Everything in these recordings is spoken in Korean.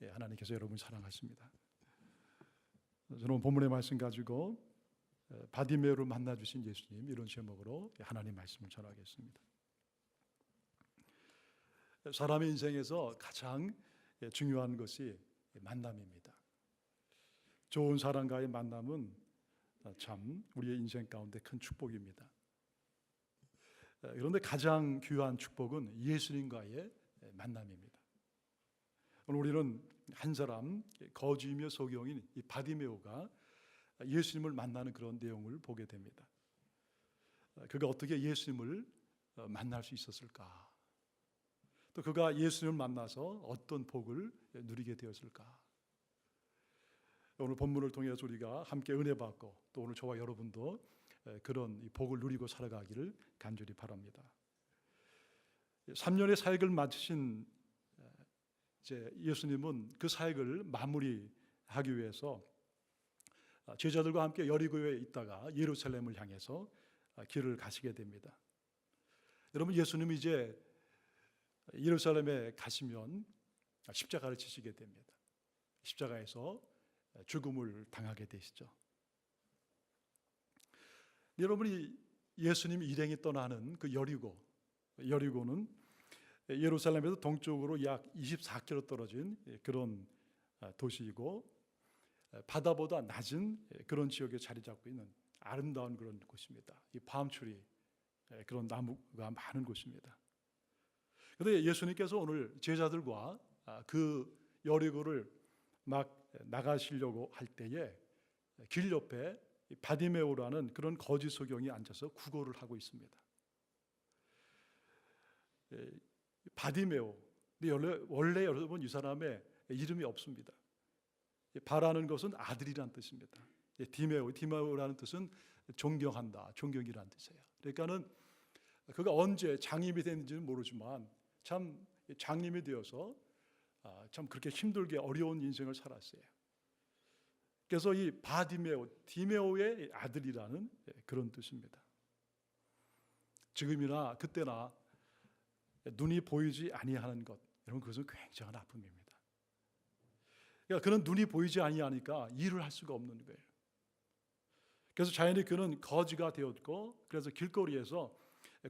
하나님께서 여러분을 사랑하십니다. 저는 본문의 말씀 가지고 바디메오를 만나 주신 예수님, 이런 제목으로 하나님 말씀을 전하겠습니다. 사람의 인생에서 가장 중요한 것이 만남입니다. 좋은 사람과의 만남은 참 우리의 인생 가운데 큰 축복입니다. 그런데 가장 귀한 축복은 예수님과의 만남입니다. 오늘 우리는 한 사람, 거지이며 소경인 이 바디메오가 예수님을 만나는 그런 내용을 보게 됩니다. 그가 어떻게 예수님을 만날 수 있었을까? 또 그가 예수님을 만나서 어떤 복을 누리게 되었을까? 오늘 본문을 통해서 우리가 함께 은혜 받고 또 오늘 저와 여러분도 그런 복을 누리고 살아가기를 간절히 바랍니다. 3년의 사역을 마치신 예수님은 그 사역을 마무리하기 위해서 제자들과 함께 여리고에 있다가 예루살렘을 향해서 길을 가시게 됩니다. 여러분, 예수님이 이제 예루살렘에 가시면 십자가를 지시게 됩니다. 십자가에서 죽음을 당하게 되시죠. 여러분이 예수님이 일행이 떠나는 그 여리고는 예루살렘에서 동쪽으로 약 24km 떨어진 그런 도시이고 바다보다 낮은 그런 지역에 자리 잡고 있는 아름다운 그런 곳입니다. 이 밤추리, 그런 나무가 많은 곳입니다. 그런데 예수님께서 오늘 제자들과 그 여리고를 막 나가시려고 할 때에 길 옆에 바디메오라는 그런 거지 소경이 앉아서 구걸을 하고 있습니다. 바디메오, 원래 여러분 이 사람의 이름이 없습니다. 바라는 것은 아들이란 뜻입니다. 디메오라는 뜻은 존경한다, 존경이란 뜻이에요. 그러니까는 그가 언제 장님이 됐는지는 모르지만 참 장님이 되어서 참 그렇게 힘들게 어려운 인생을 살았어요. 그래서 이 디메오의 아들이라는 그런 뜻입니다. 지금이나 그때나 눈이 보이지 아니하는 것, 여러분, 그것은 굉장한 아픔입니다. 그러니까 그는 눈이 보이지 아니하니까 일을 할 수가 없는 거예요. 그래서 자연히 그는 거지가 되었고, 그래서 길거리에서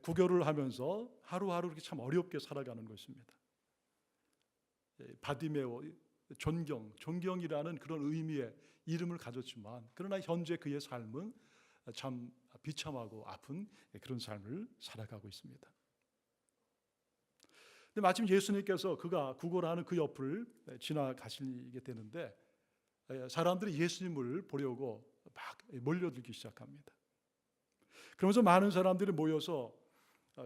구걸을 하면서 하루하루 이렇게 참 어렵게 살아가는 것입니다. 바디메오, 존경이라는 그런 의미의 이름을 가졌지만, 그러나 현재 그의 삶은 참 비참하고 아픈 그런 삶을 살아가고 있습니다. 근데 마침 예수님께서 그가 구걸하는 그 옆을 지나가시게 되는데 사람들이 예수님을 보려고 막 몰려들기 시작합니다. 그러면서 많은 사람들이 모여서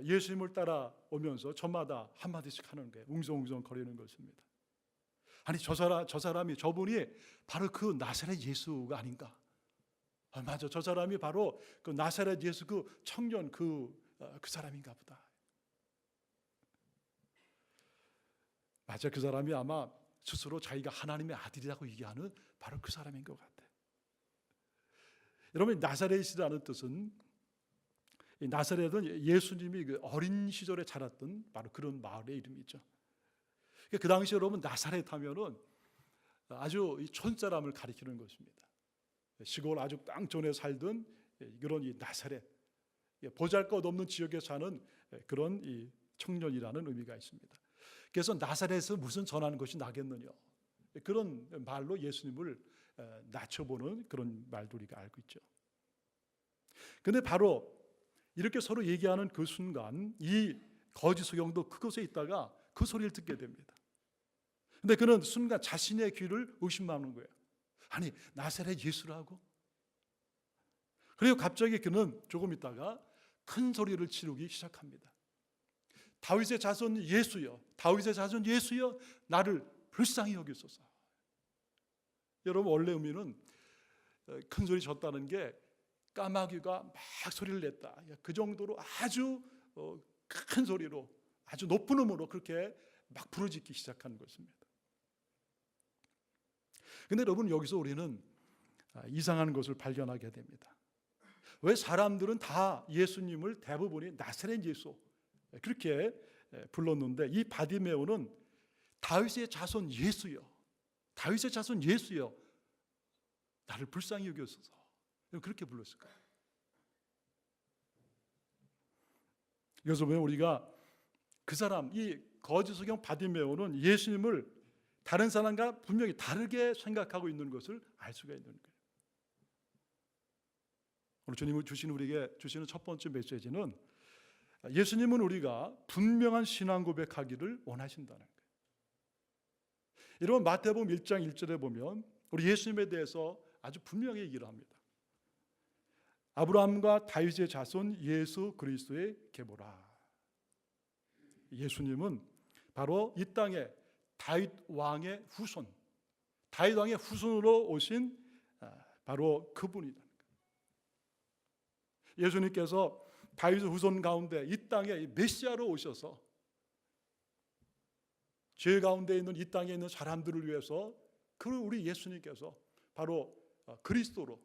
예수님을 따라오면서 저마다 한마디씩 하는 거예요. 웅성웅성 거리는 것입니다. 아니, 저분이 바로 그 나사렛 예수가 아닌가? 맞아, 저 사람이 바로 그 나사렛 예수, 그 청년 그 사람인가 보다. 맞아, 그 사람이 아마 스스로 자기가 하나님의 아들이라고 얘기하는 바로 그 사람인 것 같아요. 여러분, 나사렛이라는 뜻은, 나사렛은 예수님이 그 어린 시절에 자랐던 바로 그런 마을의 이름이죠. 그 당시 여러분, 나사렛 하면은 아주 촌사람을 가리키는 것입니다. 시골 아주 땅촌에 살던 그런 이 나사렛, 보잘것없는 지역에 사는 그런 이 청년이라는 의미가 있습니다. 그래서 나사렛에서 무슨 전하는 것이 나겠느냐, 그런 말로 예수님을 낮춰보는 그런 말도 우리가 알고 있죠. 그런데 바로 이렇게 서로 얘기하는 그 순간 이 거지 소경도 그곳에 있다가 그 소리를 듣게 됩니다. 그런데 그는 순간 자신의 귀를 의심하는 거예요. 아니, 나사렛 예수라고? 그리고 갑자기 그는 조금 있다가 큰 소리를 지르기 시작합니다. 다윗의 자손 예수여, 다윗의 자손 예수여, 나를 불쌍히 여기소서. 여러분, 원래 의미는 큰 소리 쳤다는 게 까마귀가 막 소리를 냈다, 그 정도로 아주 큰 소리로, 아주 높은 음으로 그렇게 막 부르짖기 시작하는 것입니다. 그런데 여러분, 여기서 우리는 이상한 것을 발견하게 됩니다. 왜 사람들은 다 예수님을 대부분이 나사렛 예수 그렇게 불렀는데 이 바디메오는 다윗의 자손 예수여, 다윗의 자손 예수여, 나를 불쌍히 여겨소서. 그렇게 불렀을 거예요. 그래서 왜 우리가 그 사람, 이 거짓 소경 바디메오는 예수님을 다른 사람과 분명히 다르게 생각하고 있는 것을 알 수가 있는 거예요. 오늘 주님이 우리에게 주시는 첫 번째 메시지는 예수님은 우리가 분명한 신앙 고백하기를 원하신다는 거예요. 여러분, 마태복음 1장 1절에 보면 우리 예수님에 대해서 아주 분명히 얘기를 합니다. 아브라함과 다윗의 자손 예수 그리스도의 계보라. 예수님은 바로 이 땅에 다윗 왕의 후손, 다윗 왕의 후손으로 오신 바로 그분이다. 예수님께서 다윗의 후손 가운데 이 땅에 메시아로 오셔서 죄 가운데 있는 이 땅에 있는 사람들을 위해서 우리 예수님께서 바로 그리스도로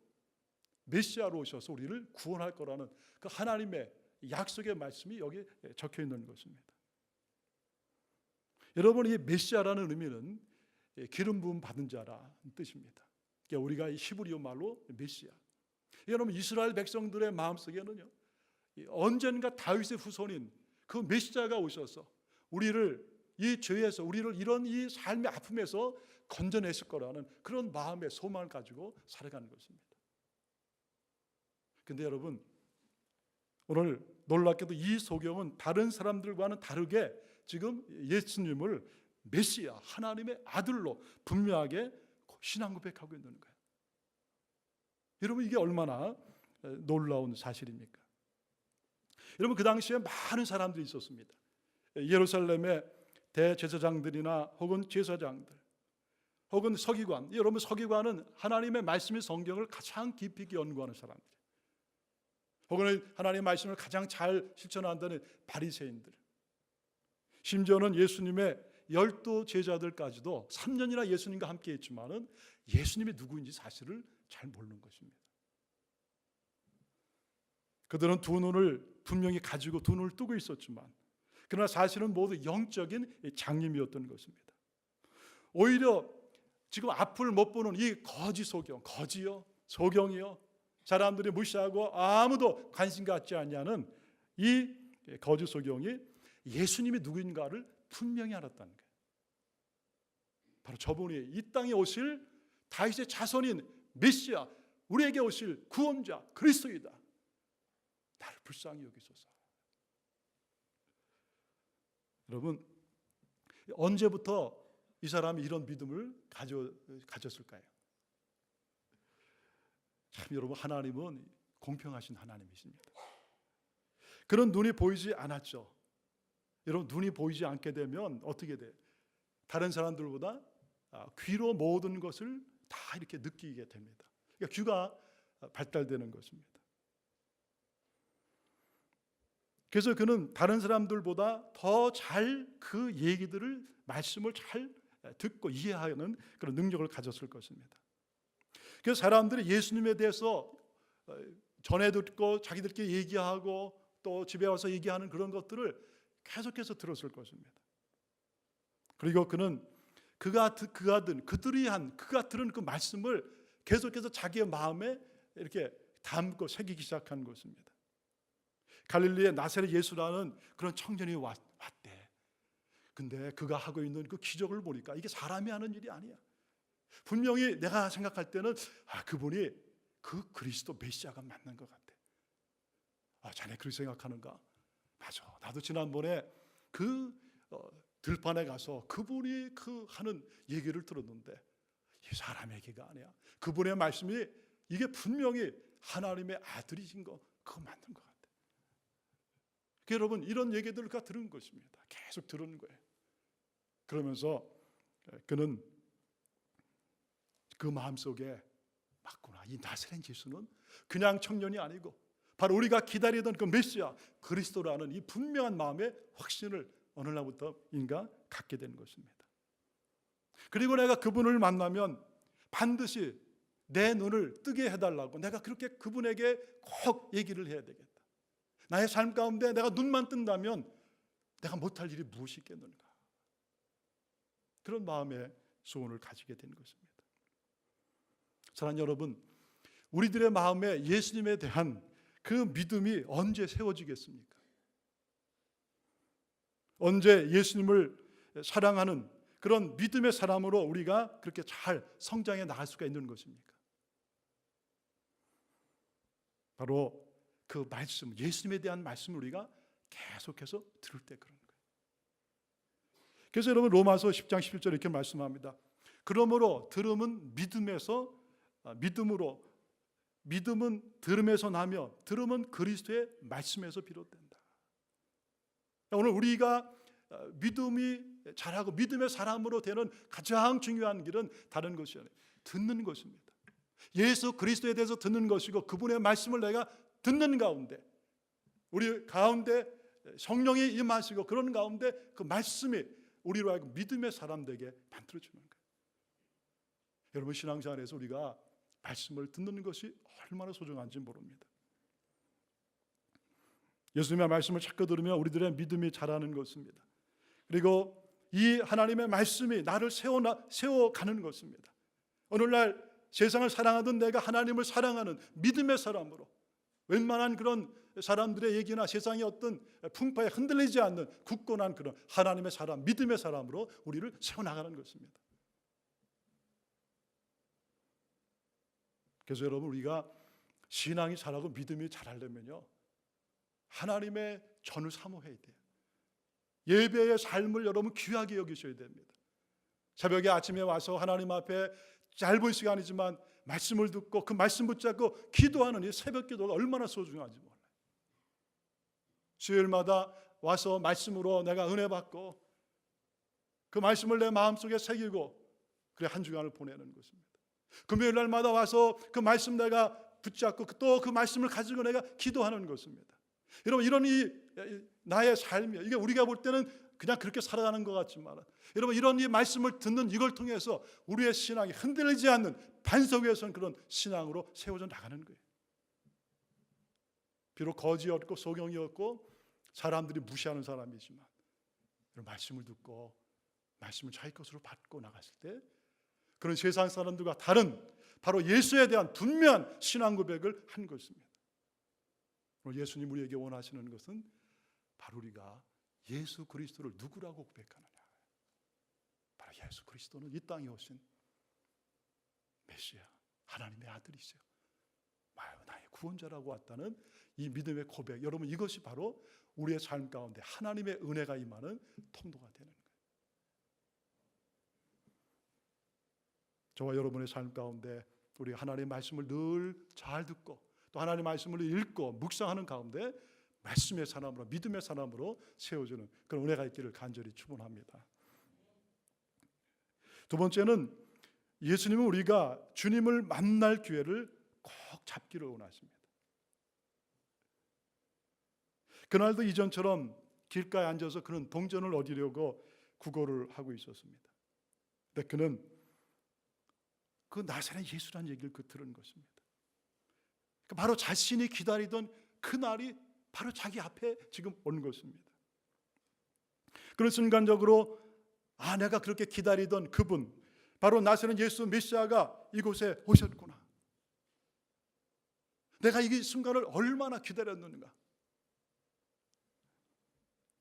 메시아로 오셔서 우리를 구원할 거라는 그 하나님의 약속의 말씀이 여기 적혀 있는 것입니다. 여러분, 이 메시아라는 의미는 기름 부음 받은 자라는 뜻입니다. 우리가 히브리어 말로 메시아. 여러분, 이스라엘 백성들의 마음속에는요, 언젠가 다윗의 후손인 그 메시아가 오셔서 우리를 이 죄에서, 우리를 이런 이 삶의 아픔에서 건져내실 거라는 그런 마음의 소망을 가지고 살아가는 것입니다. 근데 여러분, 오늘 놀랍게도 이 소경은 다른 사람들과는 다르게 지금 예수님을 메시아, 하나님의 아들로 분명하게 신앙 고백하고 있는 거예요. 여러분, 이게 얼마나 놀라운 사실입니까? 여러분, 그 당시에 많은 사람들이 있었습니다. 예루살렘의 대제사장들이나 혹은 제사장들, 혹은 서기관. 여러분, 서기관은 하나님의 말씀의 성경을 가장 깊이 있게 연구하는 사람들, 혹은 하나님의 말씀을 가장 잘 실천한다는 바리새인들, 심지어는 예수님의 12 제자들까지도 3년이나 예수님과 함께 했지만은 예수님이 누구인지 사실을 잘 모르는 것입니다. 그들은 두 눈을 분명히 가지고 두 눈을 뜨고 있었지만, 그러나 사실은 모두 영적인 장님이었던 것입니다. 오히려 지금 앞을 못 보는 이 거지 소경, 거지요, 소경이요, 사람들이 무시하고 아무도 관심 갖지 않냐는 이 거지 소경이 예수님이 누구인가를 분명히 알았다는 거예요. 바로 저분이 이 땅에 오실 다윗의 자손인 메시아, 우리에게 오실 구원자 그리스도이다. 나를 불쌍히 여기소서. 여러분, 언제부터 이 사람이 이런 믿음을 가졌을까요? 참, 여러분, 하나님은 공평하신 하나님이십니다. 그런 눈이 보이지 않았죠. 여러분, 눈이 보이지 않게 되면 어떻게 돼요? 다른 사람들보다 귀로 모든 것을 다 이렇게 느끼게 됩니다. 그러니까 귀가 발달되는 것입니다. 그래서 그는 다른 사람들보다 더 잘 그 얘기들을, 말씀을 잘 듣고 이해하는 그런 능력을 가졌을 것입니다. 그래서 사람들이 예수님에 대해서 전해 듣고 자기들끼리 얘기하고 또 집에 와서 얘기하는 그런 것들을 계속해서 들었을 것입니다. 그리고 그는 그가 들은 그 말씀을 계속해서 자기의 마음에 이렇게 담고 새기기 시작한 것입니다. 갈릴리의 나사렛 예수라는 그런 청년이 왔대. 근데 그가 하고 있는 그 기적을 보니까 이게 사람이 하는 일이 아니야. 분명히 내가 생각할 때는 그분이 그 그리스도 메시아가 맞는 것 같아. 자네 그렇게 생각하는가? 맞아. 나도 지난번에 그 들판에 가서 그분이 그 하는 얘기를 들었는데 이 사람의 얘기가 아니야. 그분의 말씀이 이게 분명히 하나님의 아들이신 거, 그거 맞는 것 같아. 여러분, 이런 얘기들을 다 들은 것입니다. 계속 들은 거예요. 그러면서 그는 그 마음속에 맞구나, 이 나사렛 예수는 그냥 청년이 아니고 바로 우리가 기다리던 그 메시아 그리스도라는 이 분명한 마음의 확신을 어느 날부터인가 갖게 된 것입니다. 그리고 내가 그분을 만나면 반드시 내 눈을 뜨게 해달라고, 내가 그렇게 그분에게 꼭 얘기를 해야 되겠다. 나의 삶 가운데 내가 눈만 뜬다면 내가 못할 일이 무엇이 있겠는가. 그런 마음의 소원을 가지게 된 것입니다. 사랑하는 여러분, 우리들의 마음에 예수님에 대한 그 믿음이 언제 세워지겠습니까? 언제 예수님을 사랑하는 그런 믿음의 사람으로 우리가 그렇게 잘 성장해 나갈 수가 있는 것입니까? 바로 그 말씀, 예수님에 대한 말씀을 우리가 계속해서 들을 때 그런 거예요. 그래서 여러분 로마서 10장 11절 이렇게 말씀합니다. 그러므로 들음은 믿음으로, 믿음은 들음에서 나며 들음은 그리스도의 말씀에서 비롯된다. 오늘 우리가 믿음이 자라고 믿음의 사람으로 되는 가장 중요한 길은 다른 것이 아니에요. 듣는 것입니다. 예수 그리스도에 대해서 듣는 것이고 그분의 말씀을 내가 듣는 가운데 우리 가운데 성령이 임하시고 그런 가운데 그 말씀이 우리로 하여금 믿음의 사람 되게 만들어주는 거예요. 여러분 신앙생활에서 우리가 말씀을 듣는 것이 얼마나 소중한지 모릅니다. 예수님의 말씀을 자꾸 들으면 우리들의 믿음이 자라는 것입니다. 그리고 이 하나님의 말씀이 나를 세워가는 것입니다. 오늘날 세상을 사랑하던 내가 하나님을 사랑하는 믿음의 사람으로 웬만한 그런 사람들의 얘기나 세상의 어떤 풍파에 흔들리지 않는 굳건한 그런 하나님의 사람, 믿음의 사람으로 우리를 세워나가는 것입니다. 그래서 여러분 우리가 신앙이 자라고 믿음이 자라려면요 하나님의 전을 사모해야 돼요. 예배의 삶을 여러분 귀하게 여기셔야 됩니다. 새벽에 아침에 와서 하나님 앞에 짧은 시간이지만 말씀을 듣고 그 말씀 붙잡고 기도하는 이 새벽 기도가 얼마나 소중한지 몰라요. 수요일마다 와서 말씀으로 내가 은혜 받고 그 말씀을 내 마음속에 새기고 그래 한 주간을 보내는 것입니다. 금요일 날마다 와서 그 말씀 내가 붙잡고 또 그 말씀을 가지고 내가 기도하는 것입니다. 여러분 이런 이 나의 삶이 이게 우리가 볼 때는 그냥 그렇게 살아가는 것 같지만 여러분 이런 이 말씀을 듣는 이걸 통해서 우리의 신앙이 흔들리지 않는 반석 위에 선 그런 신앙으로 세워져 나가는 거예요. 비록 거지였고 소경이었고 사람들이 무시하는 사람이지만 말씀을 듣고 말씀을 자기 것으로 받고 나갔을 때 그런 세상 사람들과 다른 바로 예수에 대한 분명한 신앙 고백을 한 것입니다. 예수님 우리에게 원하시는 것은 바로 우리가 예수 그리스도를 누구라고 고백하느냐. 바로 예수 그리스도는 이 땅에 오신 메시아 하나님의 아들이세요. 나의 구원자라고 왔다는 이 믿음의 고백, 여러분 이것이 바로 우리의 삶 가운데 하나님의 은혜가 임하는 통로가 되는 거예요. 저와 여러분의 삶 가운데 우리 하나님의 말씀을 늘 잘 듣고 또 하나님의 말씀을 읽고 묵상하는 가운데 말씀의 사람으로 믿음의 사람으로 세워주는 그런 은혜가 있기를 간절히 축원합니다. 두 번째는 예수님은 우리가 주님을 만날 기회를 꼭 잡기를 원하십니다. 그날도 이전처럼 길가에 앉아서 그는 동전을 얻으려고 구걸을 하고 있었습니다. 근데 그는 그 나사렛 예수라는 얘기를 들은 것입니다. 바로 자신이 기다리던 그 날이 바로 자기 앞에 지금 온 것입니다. 그런 순간적으로 내가 그렇게 기다리던 그분 바로 나사렛 예수 메시아가 이곳에 오셨구나. 내가 이 순간을 얼마나 기다렸는가.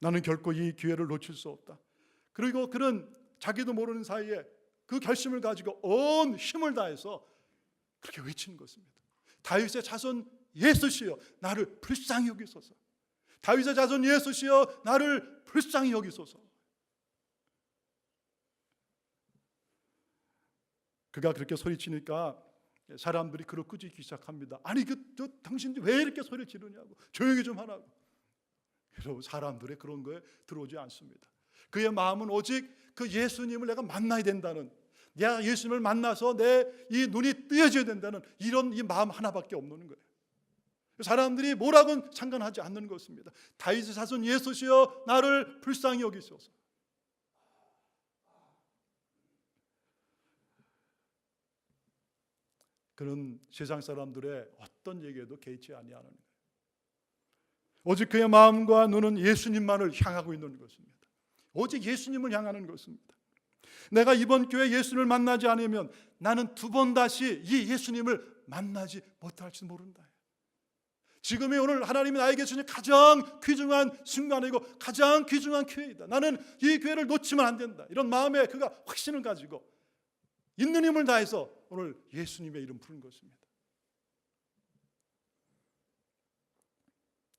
나는 결코 이 기회를 놓칠 수 없다. 그리고 그는 자기도 모르는 사이에 그 결심을 가지고 온 힘을 다해서 그렇게 외치는 것입니다. 다윗의 자손 예수시여 나를 불쌍히 여기소서. 다윗의 자손 예수시여 나를 불쌍히 여기소서. 그가 그렇게 소리치니까 사람들이 그를 꾸짖기 시작합니다. 아니 당신 왜 이렇게 소리를 지르냐고, 조용히 좀 하라고. 여러분 사람들의 그런 거에 들어오지 않습니다. 그의 마음은 오직 그 예수님을 내가 만나야 된다는, 내가 예수님을 만나서 내 이 눈이 뜨여져야 된다는 이런 이 마음 하나밖에 없는 거예요. 사람들이 뭐라고는 상관하지 않는 것입니다. 다윗의 자손 예수시여 나를 불쌍히 여기소서. 그는 세상 사람들의 어떤 얘기에도 개의치 아니하는 거예요. 오직 그의 마음과 눈은 예수님만을 향하고 있는 것입니다. 오직 예수님을 향하는 것입니다. 내가 이번 교회 예수님을 만나지 않으면 나는 두 번 다시 이 예수님을 만나지 못할지 모른다. 지금이 오늘 하나님이 나에게 주신 가장 귀중한 순간이고 가장 귀중한 기회이다. 나는 이 기회를 놓치면 안 된다. 이런 마음에 그가 확신을 가지고 있는 힘을 다해서 오늘 예수님의 이름 부른 것입니다.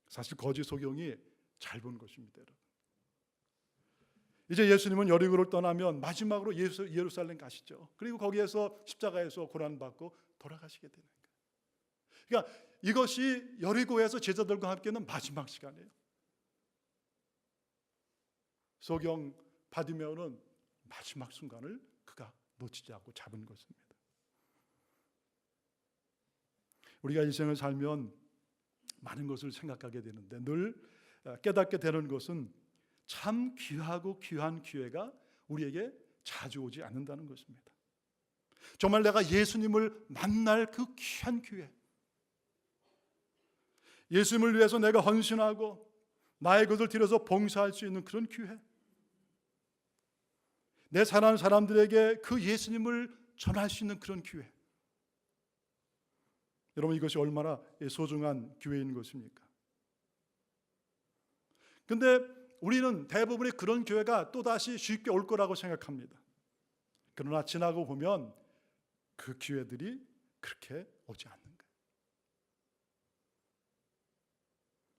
사실 거짓 소경이 잘 본 것입니다, 여러분. 이제 예수님은 여리고를 떠나면 마지막으로 예루살렘 가시죠. 그리고 거기에서 십자가에서 고난받고 돌아가시게 되는 거예요. 그러니까 이것이 여리고에서 제자들과 함께는 마지막 시간이에요. 소경 바디메오는 마지막 순간을 그가 놓치지 않고 잡은 것입니다. 우리가 인생을 살면 많은 것을 생각하게 되는데 늘 깨닫게 되는 것은 참 귀하고 귀한 기회가 우리에게 자주 오지 않는다는 것입니다. 정말 내가 예수님을 만날 그 귀한 기회, 예수님을 위해서 내가 헌신하고 나의 것을 들여서 봉사할 수 있는 그런 기회, 내 사랑하는 사람들에게 그 예수님을 전할 수 있는 그런 기회, 여러분 이것이 얼마나 소중한 기회인 것입니까? 근데 우리는 대부분의 그런 기회가 또다시 쉽게 올 거라고 생각합니다. 그러나 지나고 보면 그 기회들이 그렇게 오지 않는 거예요.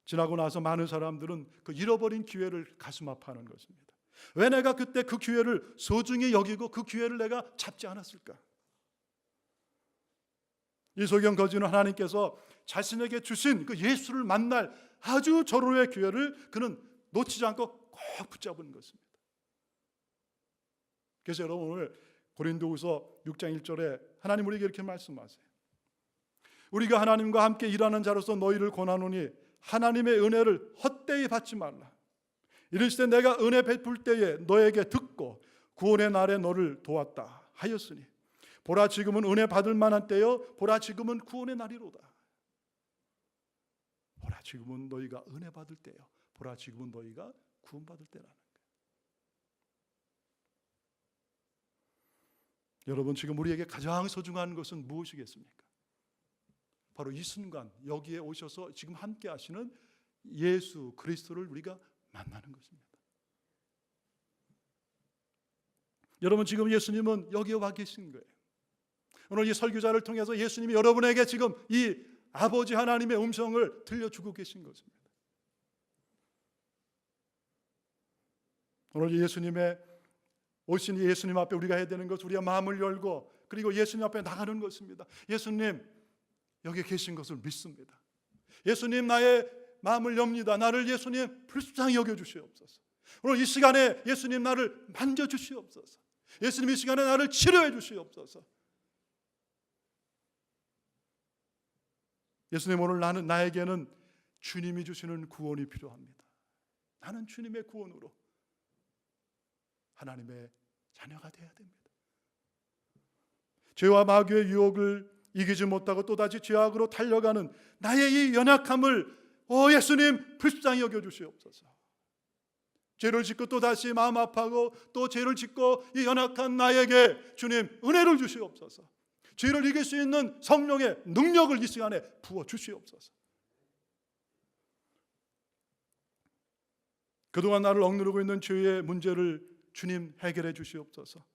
지나고 나서 많은 사람들은 그 잃어버린 기회를 가슴 아파하는 것입니다. 왜 내가 그때 그 기회를 소중히 여기고 그 기회를 내가 잡지 않았을까? 이 소경 거지는 하나님께서 자신에게 주신 그 예수를 만날 아주 절호의 기회를 그는 놓치지 않고 꼭 붙잡은 것입니다. 그래서 여러분 오늘 고린도후서 6장 1절에 하나님 우리에게 이렇게 말씀하세요. 우리가 하나님과 함께 일하는 자로서 너희를 권하노니 하나님의 은혜를 헛되이 받지 말라. 이르시되 내가 은혜 베풀 때에 너에게 듣고 구원의 날에 너를 도왔다 하였으니 보라 지금은 은혜 받을 만한 때요 보라 지금은 구원의 날이로다. 보라 지금은 너희가 은혜 받을 때요 보라 지금은 너희가 구원받을 때라는 거예요. 여러분 지금 우리에게 가장 소중한 것은 무엇이겠습니까? 바로 이 순간 여기에 오셔서 지금 함께 하시는 예수 그리스도를 우리가 만나는 것입니다. 여러분 지금 예수님은 여기에 와 계신 거예요. 오늘 이 설교자를 통해서 예수님이 여러분에게 지금 이 아버지 하나님의 음성을 들려주고 계신 것입니다. 오늘 예수님의 오신 예수님 앞에 우리가 해야 되는 것은 우리가 마음을 열고 그리고 예수님 앞에 나가는 것입니다. 예수님 여기 계신 것을 믿습니다. 예수님 나의 마음을 엽니다. 나를 예수님 불쌍히 여겨주시옵소서. 오늘 이 시간에 예수님 나를 만져주시옵소서. 예수님 이 시간에 나를 치료해 주시옵소서. 예수님 오늘 나에게는 주님이 주시는 구원이 필요합니다. 나는 주님의 구원으로 하나님의 자녀가 되어야 됩니다. 죄와 마귀의 유혹을 이기지 못하고 또다시 죄악으로 달려가는 나의 이 연약함을 예수님 불쌍히 여겨주시옵소서. 죄를 짓고 또다시 마음 아파하고 또 죄를 짓고 이 연약한 나에게 주님 은혜를 주시옵소서. 죄를 이길 수 있는 성령의 능력을 이 시간에 부어주시옵소서. 그동안 나를 억누르고 있는 죄의 문제를 주님 해결해 주시옵소서.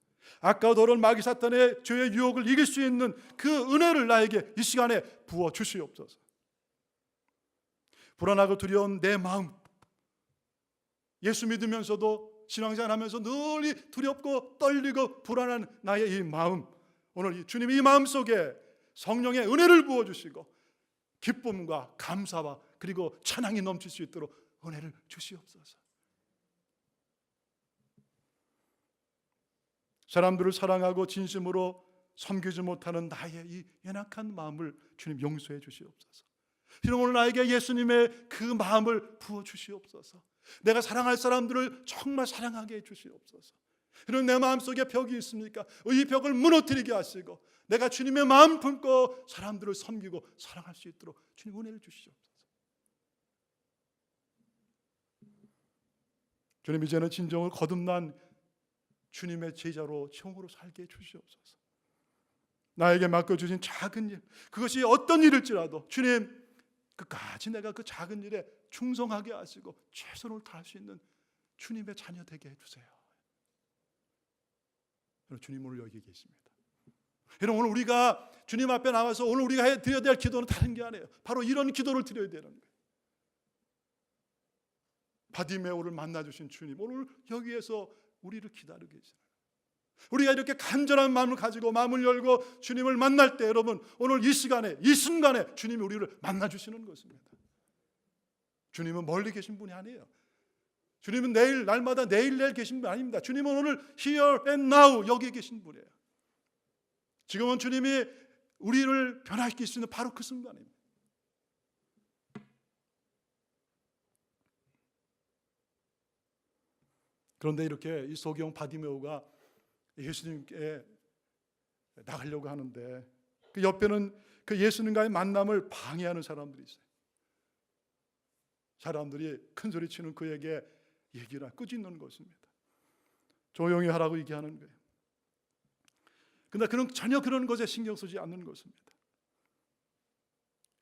악과 더러운 마귀 사탄의 죄의 유혹을 이길 수 있는 그 은혜를 나에게 이 시간에 부어 주시옵소서. 불안하고 두려운 내 마음, 예수 믿으면서도 신앙생활하면서 늘 두렵고 떨리고 불안한 나의 이 마음, 오늘 주님 이 마음 속에 성령의 은혜를 부어주시고 기쁨과 감사와 그리고 찬양이 넘칠 수 있도록 은혜를 주시옵소서. 사람들을 사랑하고 진심으로 섬기지 못하는 나의 이 연약한 마음을 주님 용서해 주시옵소서. 주님 오늘 나에게 예수님의 그 마음을 부어 주시옵소서. 내가 사랑할 사람들을 정말 사랑하게 해 주시옵소서. 이런 내 마음속에 벽이 있습니까? 이 벽을 무너뜨리게 하시고 내가 주님의 마음 품고 사람들을 섬기고 사랑할 수 있도록 주님 은혜를 주시옵소서. 주님 이제는 진정을 거듭난 주님의 제자로 종으로 살게 해주시옵소서. 나에게 맡겨주신 작은 일, 그것이 어떤 일일지라도 주님, 끝까지 내가 그 작은 일에 충성하게 하시고 최선을 다할 수 있는 주님의 자녀 되게 해주세요. 주님 오늘 여기 계십니다. 여러분, 오늘 우리가 주님 앞에 나와서 오늘 우리가 드려야 될 기도는 다른 게 아니에요. 바로 이런 기도를 드려야 되는 거예요. 바디메오를 만나주신 주님, 오늘 여기에서 우리를 기다리고 계시는, 우리가 이렇게 간절한 마음을 가지고 마음을 열고 주님을 만날 때, 여러분, 오늘 이 시간에, 이 순간에 주님이 우리를 만나주시는 것입니다. 주님은 멀리 계신 분이 아니에요. 주님은 내일, 날마다 내일 계신 분 아닙니다. 주님은 오늘 here and now 여기에 계신 분이에요. 지금은 주님이 우리를 변화시킬 수 있는 바로 그 순간입니다. 그런데 이렇게 이 소경 바디메오가 예수님께 나가려고 하는데 그 옆에는 그 예수님과의 만남을 방해하는 사람들이 있어요. 사람들이 큰 소리 치는 그에게 얘기를 끄집는 것입니다. 조용히 하라고 얘기하는 거예요. 그러나 그는 전혀 그런 것에 신경 쓰지 않는 것입니다.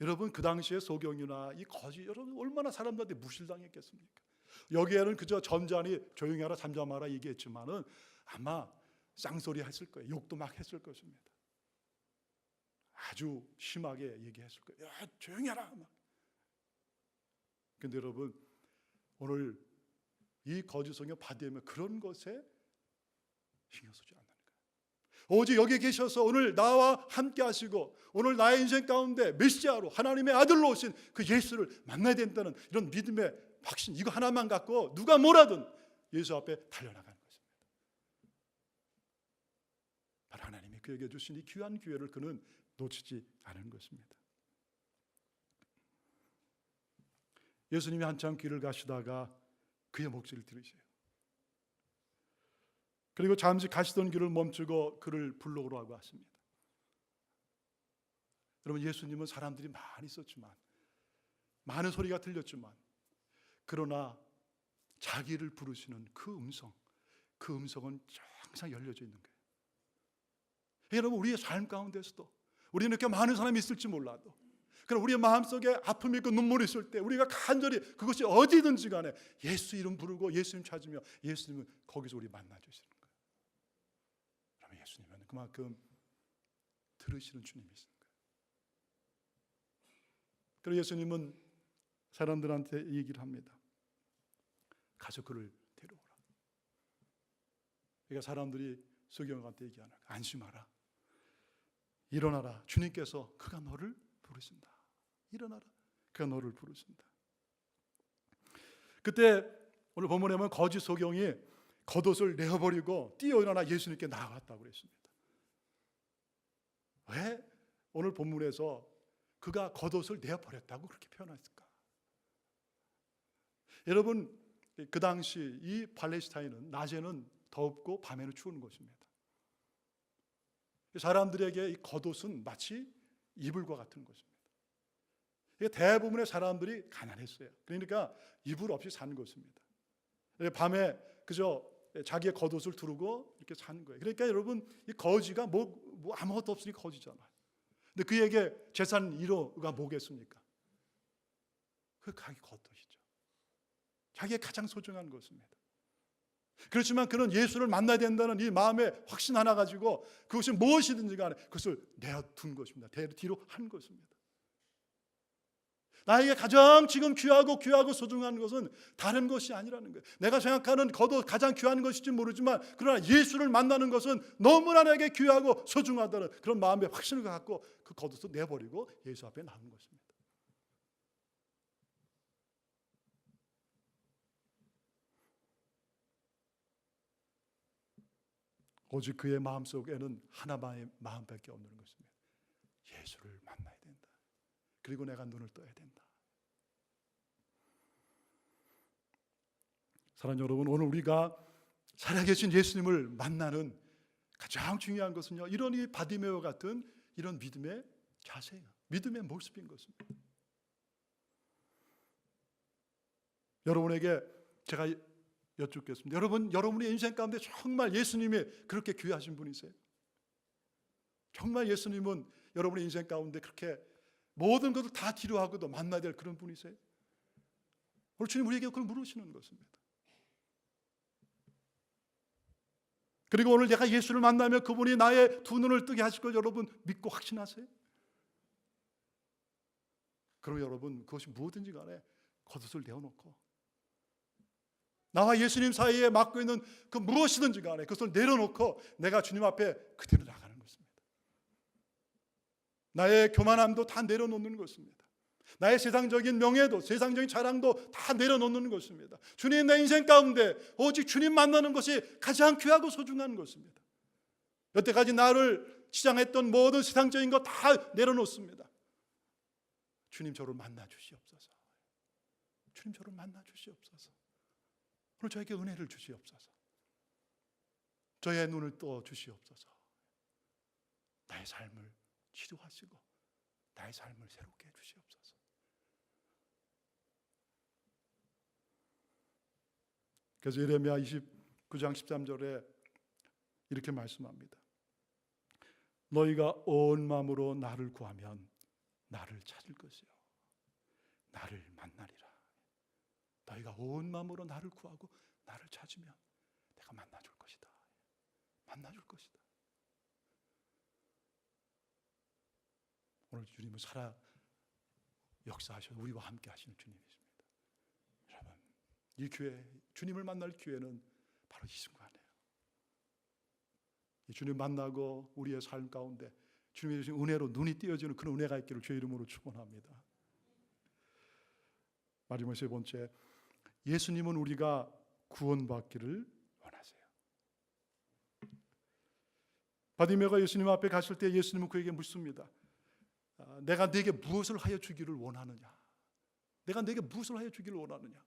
여러분, 그 당시에 소경이나 이 거지, 여러분 얼마나 사람들한테 무실당했겠습니까? 여기에는 그저 점잖이 조용히 하라 잠잠하라 얘기했지만은 아마 쌍소리 했을 거예요. 욕도 막 했을 것입니다. 아주 심하게 얘기했을 거예요. 야, 조용히 하라 막. 근데 여러분, 오늘 이 거짓성경 바디메오 그런 것에 신경 쓰지 않는 거예요. 오직 여기 계셔서 오늘 나와 함께 하시고 오늘 나의 인생 가운데 메시아로 하나님의 아들로 오신 그 예수를 만나야 된다는 이런 믿음의 확신, 이거 하나만 갖고 누가 뭐라든 예수 앞에 달려나가는 것입니다. 바로 하나님이 그에게 주신 이 귀한 기회를 그는 놓치지 않은 것입니다. 예수님이 한참 길을 가시다가 그의 목소리를 들으세요. 그리고 잠시 가시던 길을 멈추고 그를 불러오라고 하십니다. 여러분, 예수님은 사람들이 많이 있었지만, 많은 소리가 들렸지만, 그러나 자기를 부르시는 그 음성은 항상 열려져 있는 거예요. 여러분, 우리의 삶 가운데서도 우리는 이렇게 많은 사람이 있을지 몰라도, 그럼 우리의 마음속에 아픔이 있고 눈물이 있을 때 우리가 간절히 그것이 어디든지 간에 예수 이름 부르고 예수님 찾으며 예수님은 거기서 우리 만나주시는 거예요. 그러면 예수님은 그만큼 들으시는 주님이신 거예요. 그리고 예수님은 사람들한테 얘기를 합니다. 가서 그를 데려오라. 그러니까 사람들이 소경한테 얘기하는 거예요. 안심하라. 일어나라. 주님께서 그가 너를 부르신다. 일어나라. 그가 너를 부르신다. 그때 오늘 본문에 보면 거짓 소경이 겉옷을 내어버리고 뛰어 일어나 예수님께 나아갔다고 그랬습니다. 왜 오늘 본문에서 그가 겉옷을 내어버렸다고 그렇게 표현했을까? 여러분, 그 당시 이 팔레스타인은 낮에는 덥고 밤에는 추운 것입니다. 사람들에게 이 겉옷은 마치 이불과 같은 것입니다. 대부분의 사람들이 가난했어요. 그러니까 이불 없이 사는 것입니다. 밤에 그저 자기의 겉옷을 두르고 이렇게 사는 거예요. 그러니까 여러분, 이 거지가 뭐 아무것도 없으니까 거지잖아요. 근데 그에게 재산 1호가 뭐겠습니까? 그 자기 겉옷이죠. 자기의 가장 소중한 것입니다. 그렇지만 그는 예수를 만나야 된다는 이 마음의 확신 하나 가지고 그것이 무엇이든지 간에 그것을 내어둔 것입니다. 뒤로 한 것입니다. 나에게 가장 지금 귀하고 소중한 것은 다른 것이 아니라는 거예요. 내가 생각하는 겉옷 가장 귀한 것일지 모르지만 그러나 예수를 만나는 것은 너무나 내게 귀하고 소중하다는 그런 마음의 확신을 갖고 그 겉옷을 내버리고 예수 앞에 나온 것입니다. 오직 그의 마음속에는 하나만의 마음밖에 없는 것입니다. 예수를 만나야 된다. 그리고 내가 눈을 떠야 된다. 사랑하는 여러분, 오늘 우리가 살아계신 예수님을 만나는 가장 중요한 것은요, 이런 이 바디메오 같은 이런 믿음의 자세예요. 믿음의 모습인 것입니다. 여러분에게 제가 여쭙겠습니다. 여러분, 여러분의 인생 가운데 정말 예수님이 그렇게 귀하신 분이세요? 정말 예수님은 여러분의 인생 가운데 그렇게 모든 것을 다 뒤로하고도 만나야 될 그런 분이세요? 오늘 주님 우리에게 그걸 물으시는 것입니다. 그리고 오늘 내가 예수를 만나면 그분이 나의 두 눈을 뜨게 하실 걸 여러분 믿고 확신하세요? 그리고 여러분, 그것이 무엇인지 간에 겉옷을 내어놓고 나와 예수님 사이에 막고 있는 그 무엇이든지 간에 그것을 내려놓고 내가 주님 앞에 그대로 나가는 것입니다. 나의 교만함도 다 내려놓는 것입니다. 나의 세상적인 명예도, 세상적인 자랑도 다 내려놓는 것입니다. 주님, 내 인생 가운데 오직 주님 만나는 것이 가장 귀하고 소중한 것입니다. 여태까지 나를 지장했던 모든 세상적인 것 다 내려놓습니다. 주님, 저를 만나 주시옵소서. 주님, 저를 만나 주시옵소서. 오늘 저에게 은혜를 주시옵소서. 저의 눈을 떠 주시옵소서. 나의 삶을 치료하시고 나의 삶을 새롭게 해주시옵소서. 그래서 예레미야 29장 13절에 이렇게 말씀합니다. 너희가 온 마음으로 나를 구하면 나를 찾을 것이요 나를 만나리라. 너희가 온 마음으로 나를 구하고 나를 찾으면 내가 만나줄 것이다. 만나줄 것이다. 오늘 주님은 살아 역사하셔서 우리와 함께 하시는 주님이십니다. 여러분, 이 기회, 주님을 만날 기회는 바로 이 순간이에요. 이 주님 만나고 우리의 삶 가운데 주님이 주신 은혜로 눈이 띄어지는 그런 은혜가 있기를 주의 이름으로 축원합니다. 마지막 세 번째, 예수님은 우리가 구원받기를 원하세요. 바디메가 예수님 앞에 갔을 때 예수님은 그에게 묻습니다. 내가 네게 무엇을 하여 주기를 원하느냐? 내가 네게 무엇을 하여 주기를 원하느냐?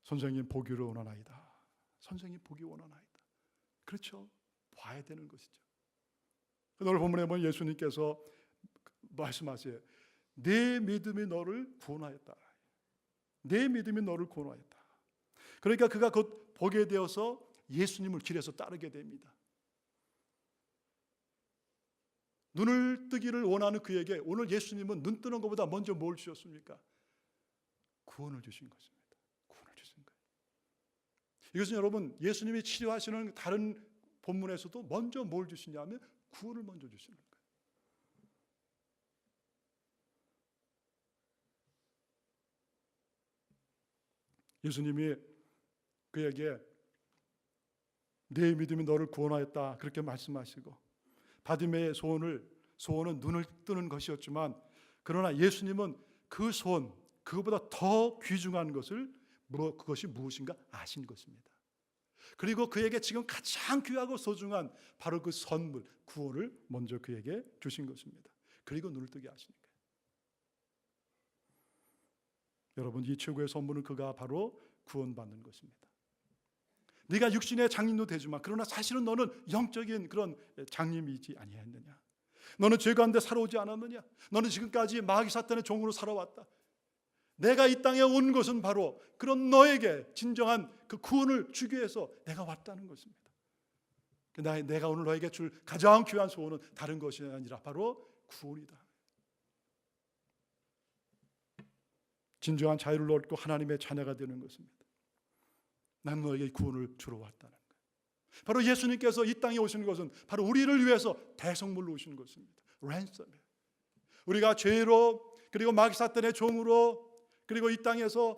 선생님, 보기를 원하나이다. 선생님, 보기 원하나이다. 그렇죠. 봐야 되는 것이죠. 오늘 본문에 보면 예수님께서 말씀하세요. 내 믿음이 너를 구원하였다. 내 믿음이 너를 구원하였다. 그러니까 그가 곧 보게 되어서 예수님을 길에서 따르게 됩니다. 눈을 뜨기를 원하는 그에게 오늘 예수님은 눈 뜨는 것보다 먼저 뭘 주셨습니까? 구원을 주신 것입니다. 구원을 주신 거예요. 이것은 여러분, 예수님이 치료하시는 다른 본문에서도 먼저 뭘 주시냐면 구원을 먼저 주시는 거예요. 예수님이 그에게 내 믿음이 너를 구원하였다 그렇게 말씀하시고 바디메의 소원은 눈을 뜨는 것이었지만 그러나 예수님은 그 소원, 그것보다 더 귀중한 것을 그것이 무엇인가 아신 것입니다. 그리고 그에게 지금 가장 귀하고 소중한 바로 그 선물, 구원을 먼저 그에게 주신 것입니다. 그리고 눈을 뜨게 하시는 거예요. 여러분, 이 최고의 선물은 그가 바로 구원받는 것입니다. 네가 육신의 장님도 되지만 그러나 사실은 너는 영적인 그런 장님이지 아니했느냐? 너는 죄 가운데 살아오지 않았느냐? 너는 지금까지 마귀 사탄의 종으로 살아왔다. 내가 이 땅에 온 것은 바로 그런 너에게 진정한 그 구원을 주기 위해서 내가 왔다는 것입니다. 내가 오늘 너에게 줄 가장 귀한 소원은 다른 것이 아니라 바로 구원이다. 진정한 자유를 얻고 하나님의 자녀가 되는 것입니다. 난 너에게 구원을 주러 왔다는 거예요. 바로 예수님께서 이 땅에 오시는 것은 바로 우리를 위해서 대성물로 오신 것입니다. 랜섬이에요. 우리가 죄로 그리고 마귀 사탄의 종으로 그리고 이 땅에서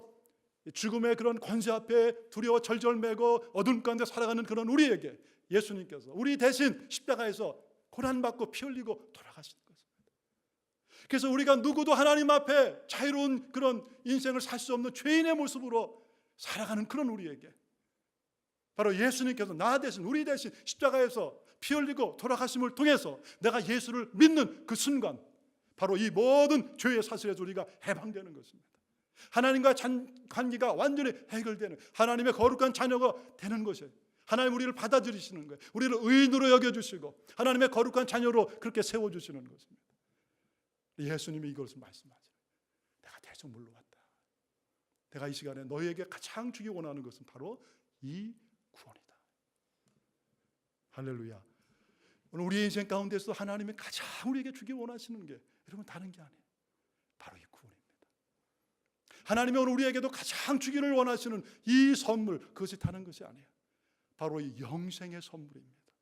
죽음의 그런 권세 앞에 두려워 절절매고 어둠 가운데 살아가는 그런 우리에게 예수님께서 우리 대신 십자가에서 고난받고 피 흘리고 돌아가신 것입니다. 그래서 우리가 누구도 하나님 앞에 자유로운 그런 인생을 살 수 없는 죄인의 모습으로 살아가는 그런 우리에게 바로 예수님께서 나 대신 우리 대신 십자가에서 피 흘리고 돌아가심을 통해서 내가 예수를 믿는 그 순간 바로 이 모든 죄의 사슬에서 우리가 해방되는 것입니다. 하나님과 관계가 완전히 해결되는 하나님의 거룩한 자녀가 되는 것이에요. 하나님 우리를 받아들이시는 거예요. 우리를 의인으로 여겨주시고 하나님의 거룩한 자녀로 그렇게 세워주시는 것입니다. 예수님이 이것을 말씀하세요. 내가 대성물로 왔다. 내가 이 시간에 너희에게 가장 주기 원하는 것은 바로 이 구원이다. 할렐루야. 오늘 우리의 인생 가운데서 하나님이 가장 우리에게 주기 원하시는 게 여러분 다른 게 아니에요. 바로 이 구원입니다. 하나님이 오늘 우리에게도 가장 주기를 원하시는 이 선물, 그것이 다른 것이 아니에요. 바로 이 영생의 선물입니다.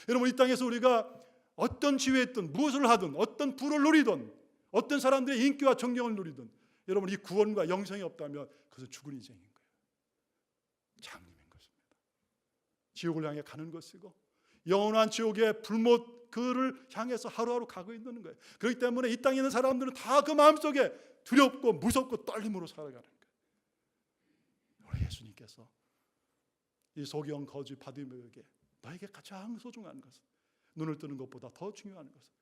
여러분, 이 땅에서 우리가 어떤 지위에 있든 무엇을 하든 어떤 부를 누리든 어떤 사람들의 인기와 존경을 누리든 여러분 이 구원과 영생이 없다면 그것은 죽은 인생인 거예요. 장님인 것입니다. 지옥을 향해 가는 것이고 영원한 지옥의 불못 그를 향해서 하루하루 가고 있는 거예요. 그렇기 때문에 이 땅에 있는 사람들은 다 그 마음속에 두렵고 무섭고 떨림으로 살아가는 거예요. 우리 예수님께서 이 소경 거지 바디메오에게 너에게 가장 소중한 것은 눈을 뜨는 것보다 더 중요한 것은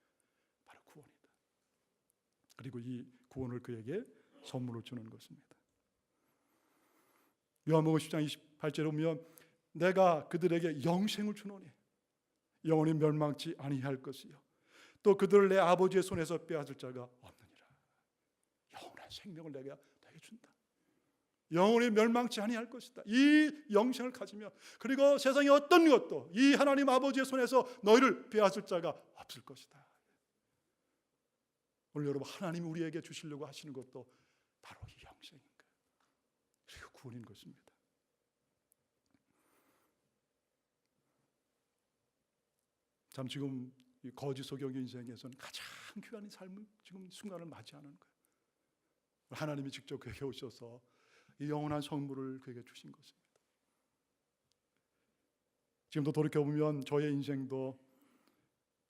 바로 구원이다. 그리고 이 구원을 그에게 선물로 주는 것입니다. 요한복음 10장 28절에 보면 내가 그들에게 영생을 주노니 영원히 멸망치 아니할 것이요 또 그들을 내 아버지의 손에서 빼앗을 자가 없느니라. 영원한 생명을 내게 준다. 영원히 멸망치 아니할 것이다. 이 영생을 가지며 그리고 세상의 어떤 것도 이 하나님 아버지의 손에서 너희를 빼앗을 자가 없을 것이다. 오늘 여러분 하나님이 우리에게 주시려고 하시는 것도 바로 이 영생인 거예요. 그리고 구원인 것입니다. 참 지금 이 거지 소경 인생에서는 가장 귀한 삶을 지금 순간을 맞이하는 거예요. 하나님이 직접 그에게 오셔서 이 영원한 선물을 그에게 주신 것입니다. 지금도 돌이켜보면 저의 인생도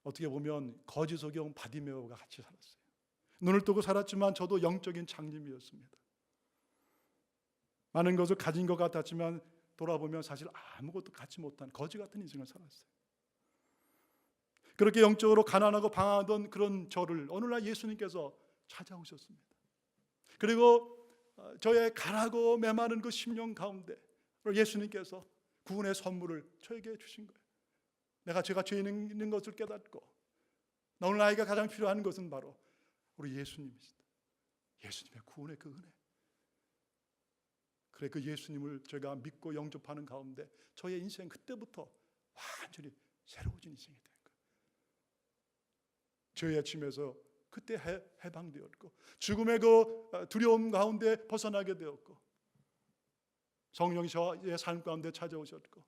어떻게 보면 거지 소경 바디메오가 같이 살았어요. 눈을 뜨고 살았지만 저도 영적인 장님이었습니다. 많은 것을 가진 것 같았지만 돌아보면 사실 아무것도 갖지 못한 거지 같은 인생을 살았어요. 그렇게 영적으로 가난하고 방황하던 그런 저를 어느 날 예수님께서 찾아오셨습니다. 그리고 저의 가라고 메마른 그 심령 가운데 예수님께서 구원의 선물을 저에게 주신 거예요. 제가 죄 있는 것을 깨닫고 오늘 나에게 가장 필요한 것은 바로 우리 예수님이시다. 예수님의 구원의 그 은혜. 그래 그 예수님을 제가 믿고 영접하는 가운데 저의 인생 그때부터 완전히 새로워진 인생이 된 거예요. 죄의 침에서 그때 해방되었고 죽음의 그 두려움 가운데 벗어나게 되었고 성령이 저의 삶 가운데 찾아오셨고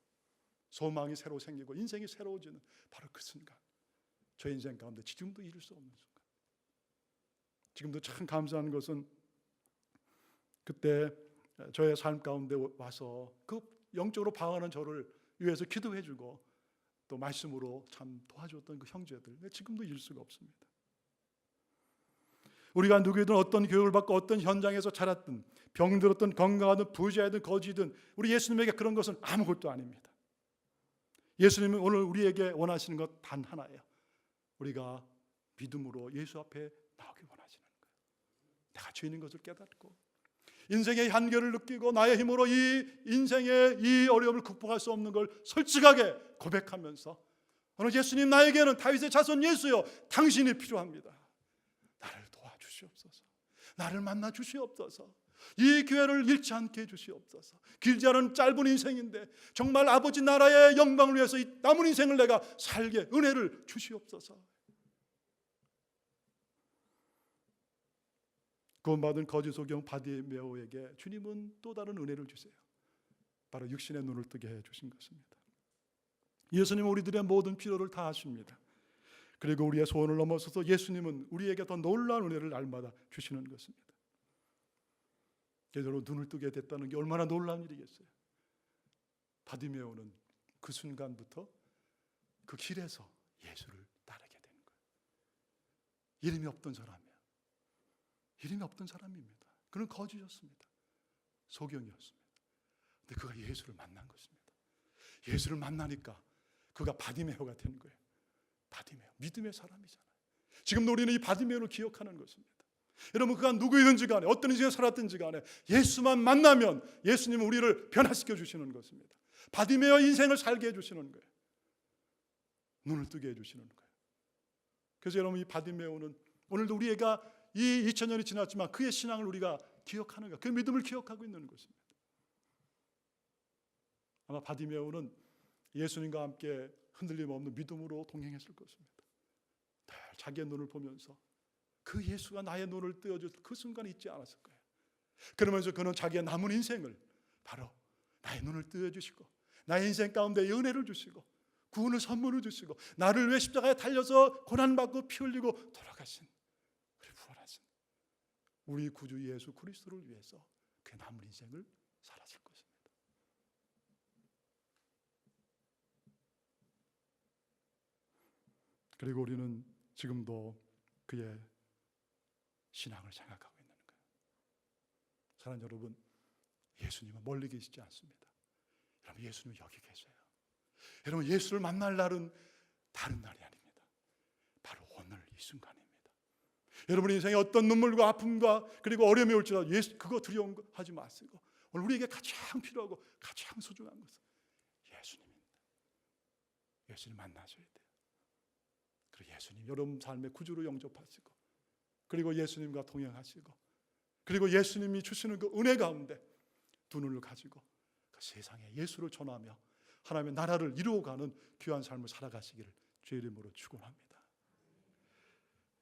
소망이 새로 생기고 인생이 새로워지는 바로 그 순간 저 인생 가운데 지금도 이룰 수 없는 순간. 지금도 참 감사한 것은 그때 저의 삶 가운데 와서 그 영적으로 방황하는 저를 위해서 기도해주고 또 말씀으로 참 도와줬던 그 형제들 지금도 잃을 수가 없습니다. 우리가 누구든 어떤 교육을 받고 어떤 현장에서 자랐든 병들었든 건강하든 부자이든 거지든 우리 예수님에게 그런 것은 아무것도 아닙니다. 예수님은 오늘 우리에게 원하시는 것 단 하나예요. 우리가 믿음으로 예수 앞에 나오길 원하시는 거예요. 내가 죄 있는 것을 깨닫고 인생의 한계를 느끼고 나의 힘으로 이 인생의 이 어려움을 극복할 수 없는 걸 솔직하게 고백하면서 오늘 예수님 나에게는 다윗의 자손 예수여 당신이 필요합니다. 나를 도와주시옵소서. 나를 만나 주시옵소서. 이 기회를 잃지 않게 해주시옵소서. 길지 않은 짧은 인생인데 정말 아버지 나라의 영광을 위해서 이 남은 인생을 내가 살게 은혜를 주시옵소서. 구원받은 거지 소경 바디메오에게 주님은 또 다른 은혜를 주세요. 바로 육신의 눈을 뜨게 해주신 것입니다. 예수님은 우리들의 모든 필요를 다 아십니다. 그리고 우리의 소원을 넘어서서 예수님은 우리에게 더 놀라운 은혜를 날마다 주시는 것입니다. 제대로 눈을 뜨게 됐다는 게 얼마나 놀라운 일이겠어요. 바디메오는 그 순간부터 그 길에서 예수를 따르게 된 거예요. 이름이 없던 사람이에요. 이름이 없던 사람입니다. 그는 거지였습니다. 소경이었습니다. 근데 그가 예수를 만난 것입니다. 예수를 만나니까 그가 바디메오가 된 거예요. 바디메오, 믿음의 사람이잖아요. 지금도 우리는 이 바디메오를 기억하는 것입니다. 여러분 그가 누구이든지 간에 어떤 인생을 살았든지 간에 예수만 만나면 예수님은 우리를 변화시켜 주시는 것입니다. 바디메오 인생을 살게 해주시는 거예요. 눈을 뜨게 해주시는 거예요. 그래서 여러분 이 바디메오는 오늘도 우리가 이 2000년이 지났지만 그의 신앙을 우리가 기억하는가? 그 믿음을 기억하고 있는 것입니다. 아마 바디메오는 예수님과 함께 흔들림 없는 믿음으로 동행했을 것입니다. 늘 자기의 눈을 보면서 그 예수가 나의 눈을 뜨어줄 그 순간을 잊지 않았을 거예요. 그러면서 그는 자기의 남은 인생을 바로 나의 눈을 뜨어주시고 나의 인생 가운데 은혜를 주시고 구원을 선물을 주시고 나를 위해 십자가에 달려서 고난받고 피 흘리고 돌아가신 그리고 부활하신 우리 구주 예수 그리스도를 위해서 그 남은 인생을 살았을 것입니다. 그리고 우리는 지금도 그의 신앙을 생각하고 있는 거예요. 사랑하는 여러분, 예수님은 멀리 계시지 않습니다. 여러분, 예수님은 여기 계셔요. 여러분, 예수를 만날 날은 다른 날이 아닙니다. 바로 오늘 이 순간입니다. 여러분 인생에 어떤 눈물과 아픔과 그리고 어려움이 올지라도 예수 그거 두려움 하지 마시고 오늘 우리에게 가장 필요하고 가장 소중한 것은 예수님입니다. 예수님 만나셔야 돼요. 그리고 예수님 여러분 삶의 구주로 영접하시고 그리고 예수님과 동행하시고 그리고 예수님이 주시는 그 은혜 가운데 두 눈을 가지고 그 세상에 예수를 전하며 하나님의 나라를 이루어가는 귀한 삶을 살아가시기를 주의 이름으로 축원합니다.